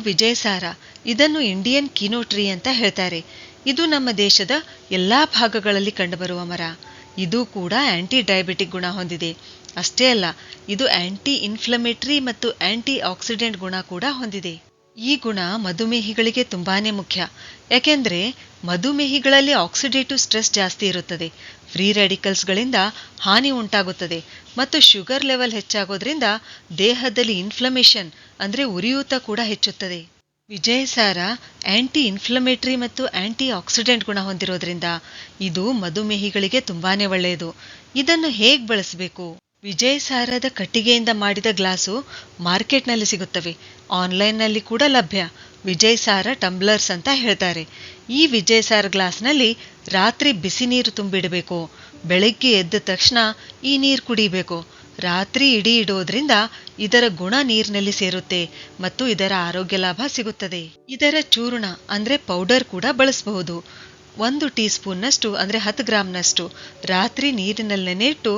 ವಿಜಯಸಾರ ಇದನ್ನು Indian ಕಿನೋ tree ಅಂತ ಹೇಳ್ತಾರೆ. ಇದು ನಮ್ಮ ದೇಶದ ಎಲ್ಲಾ ಭಾಗಗಳಲ್ಲಿ ಕಂಡುಬರುವ ಮರ. ಇದು ಕೂಡ ಆಂಟಿ ಡಯಾಬಿಟಿಕ್ ಗುಣ ಹೊಂದಿದೆ. ಅಷ್ಟೇ ಅಲ್ಲ, ಇದು ಆಂಟಿ ಇನ್ಫ್ಲಮೇಟರಿ ಮತ್ತು ಆಂಟಿ ಆಕ್ಸಿಡೆಂಟ್ ಗುಣ ಕೂಡ ಹೊಂದಿದೆ. ಈ ಗುಣ ಮಧುಮೇಹಿಗಳಿಗೆ ತುಂಬಾನೇ ಮುಖ್ಯ. ಯಾಕೆಂದ್ರೆ ಮಧುಮೇಹಿಗಳಲ್ಲಿ ಆಕ್ಸಿಡೇಟಿವ್ ಸ್ಟ್ರೆಸ್ ಜಾಸ್ತಿ ಇರುತ್ತದೆ, ಫ್ರೀ ರ್ಯಾಡಿಕಲ್ಸ್ಗಳಿಂದ ಹಾನಿ ಉಂಟಾಗುತ್ತದೆ ಮತ್ತು ಶುಗರ್ ಲೆವೆಲ್ ಹೆಚ್ಚಾಗೋದ್ರಿಂದ ದೇಹದಲ್ಲಿ ಇನ್ಫ್ಲಮೇಷನ್ ಅಂದ್ರೆ ಉರಿಯೂತ ಕೂಡ ಹೆಚ್ಚುತ್ತದೆ. ವಿಜಯಸಾರ ಆಂಟಿ ಇನ್ಫ್ಲಮೇಟರಿ ಮತ್ತು ಆಂಟಿ ಆಕ್ಸಿಡೆಂಟ್ ಗುಣ ಹೊಂದಿರೋದ್ರಿಂದ ಇದು ಮಧುಮೇಹಿಗಳಿಗೆ ತುಂಬಾನೇ ಒಳ್ಳೆಯದು. ಇದನ್ನು ಹೇಗ್ ಬಳಸಬೇಕು? ವಿಜಯಸಾರದ ಕಟ್ಟಿಗೆಯಿಂದ ಮಾಡಿದ ಗ್ಲಾಸು ಮಾರ್ಕೆಟ್ನಲ್ಲಿ ಸಿಗುತ್ತವೆ, ಆನ್ಲೈನ್ನಲ್ಲಿ ಕೂಡ ಲಭ್ಯ. ವಿಜಯಸಾರ ಟಂಬ್ಲರ್ಸ್ ಅಂತ ಹೇಳ್ತಾರೆ. ಈ ವಿಜಯಸಾರ ಗ್ಲಾಸ್ನಲ್ಲಿ ರಾತ್ರಿ ಬಿಸಿ ನೀರು ತುಂಬಿಡಬೇಕು. ಬೆಳಗ್ಗೆ ಎದ್ದ ತಕ್ಷಣ ಈ ನೀರು ಕುಡಿಬೇಕು. ರಾತ್ರಿ ಇಡೀ ಇಡೋದ್ರಿಂದ ಇದರ ಗುಣ ನೀರಿನಲ್ಲಿ ಸೇರುತ್ತೆ ಮತ್ತು ಇದರ ಆರೋಗ್ಯ ಲಾಭ ಸಿಗುತ್ತದೆ. ಇದರ ಚೂರ್ಣ ಅಂದ್ರೆ ಪೌಡರ್ ಕೂಡ ಬಳಸಬಹುದು. 1 ಟೀ ಸ್ಪೂನ್ನಷ್ಟು ಅಂದ್ರೆ 10 ಗ್ರಾಂನಷ್ಟು ರಾತ್ರಿ ನೀರಿನಲ್ಲಿ ನೆನೆಯಿಟ್ಟು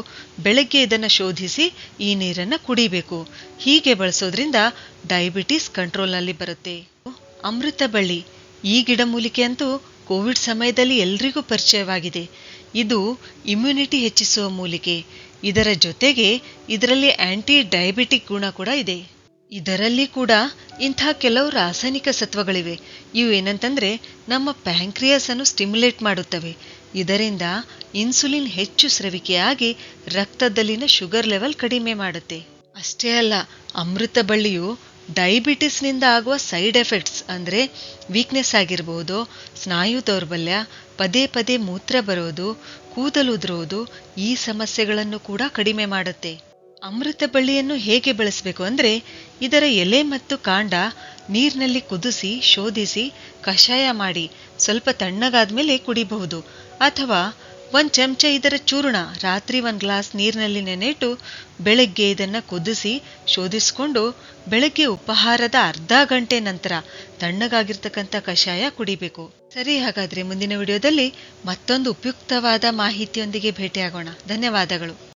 ಬೆಳಗ್ಗೆ ಇದನ್ನು ಶೋಧಿಸಿ ಈ ನೀರನ್ನು ಕುಡಿಬೇಕು. ಹೀಗೆ ಬಳಸೋದ್ರಿಂದ ಡಯಾಬಿಟಿಸ್ ಕಂಟ್ರೋಲ್ನಲ್ಲಿ ಬರುತ್ತೆ. ಅಮೃತ ಬಳ್ಳಿ ಈ ಗಿಡಮೂಲಿಕೆ ಅಂತೂ ಕೋವಿಡ್ ಸಮಯದಲ್ಲಿ ಎಲ್ರಿಗೂ ಪರಿಚಯವಾಗಿದೆ. ಇದು ಇಮ್ಯುನಿಟಿ ಹೆಚ್ಚಿಸುವ ಮೂಲಿಕೆ. ಇದರ ಜೊತೆಗೆ ಇದರಲ್ಲಿ ಆಂಟಿ ಡಯಾಬಿಟಿಕ್ ಗುಣ ಕೂಡ ಇದೆ. ಇದರಲ್ಲಿ ಕೂಡ ಇಂಥ ಕೆಲವು ರಾಸಾಯನಿಕ ಸತ್ವಗಳಿವೆ. ಇವು ಏನಂತಂದ್ರೆ ನಮ್ಮ ಪ್ಯಾಂಕ್ರಿಯಾಸ್ ಅನ್ನು ಸ್ಟಿಮ್ಯುಲೇಟ್ ಮಾಡುತ್ತವೆ. ಇದರಿಂದ ಇನ್ಸುಲಿನ್ ಹೆಚ್ಚು ಸ್ರವಿಕೆಯಾಗಿ ರಕ್ತದಲ್ಲಿನ ಶುಗರ್ ಲೆವೆಲ್ ಕಡಿಮೆ ಮಾಡುತ್ತೆ. ಅಷ್ಟೇ ಅಲ್ಲ, ಅಮೃತ ಬಳ್ಳಿಯು ಡಯಾಬಿಟಿಸ್ನಿಂದ ಆಗುವ ಸೈಡ್ ಎಫೆಕ್ಟ್ಸ್ ಅಂದ್ರೆ ವೀಕ್ನೆಸ್ ಆಗಿರಬಹುದು, ಸ್ನಾಯು ದೌರ್ಬಲ್ಯ, ಪದೇ ಪದೇ ಮೂತ್ರ ಬರೋದು, ಕೂದಲು ಉದುರುವುದು ಈ ಸಮಸ್ಯೆಗಳನ್ನು ಕೂಡ ಕಡಿಮೆ ಮಾಡುತ್ತೆ. ಅಮೃತ ಬಳ್ಳಿಯನ್ನು ಹೇಗೆ ಬಳಸಬೇಕು ಅಂದ್ರೆ ಇದರ ಎಲೆ ಮತ್ತು ಕಾಂಡ ನೀರಿನಲ್ಲಿ ಕುದಿಸಿ ಶೋಧಿಸಿ ಕಷಾಯ ಮಾಡಿ ಸ್ವಲ್ಪ ತಣ್ಣಗಾದ್ಮೇಲೆ ಕುಡಿಬಹುದು. ಅಥವಾ 1 ಚಮಚ ಇದರ ಚೂರ್ಣ ರಾತ್ರಿ 1 ಗ್ಲಾಸ್ ನೀರಿನಲ್ಲಿ ನೆನೆಯಿಟ್ಟು ಬೆಳಗ್ಗೆ ಇದನ್ನ ಕುದಿಸಿ ಶೋಧಿಸಿಕೊಂಡು ಬೆಳಗ್ಗೆ ಉಪಹಾರದ ಅರ್ಧ ಗಂಟೆ ನಂತರ ತಣ್ಣಗಾಗಿರ್ತಕ್ಕಂಥ ಕಷಾಯ ಕುಡಿಬೇಕು. ಸರಿ, ಹಾಗಾದ್ರೆ ಮುಂದಿನ ವಿಡಿಯೋದಲ್ಲಿ ಮತ್ತೊಂದು ಉಪಯುಕ್ತವಾದ ಮಾಹಿತಿಯೊಂದಿಗೆ ಭೇಟಿಯಾಗೋಣ. ಧನ್ಯವಾದಗಳು.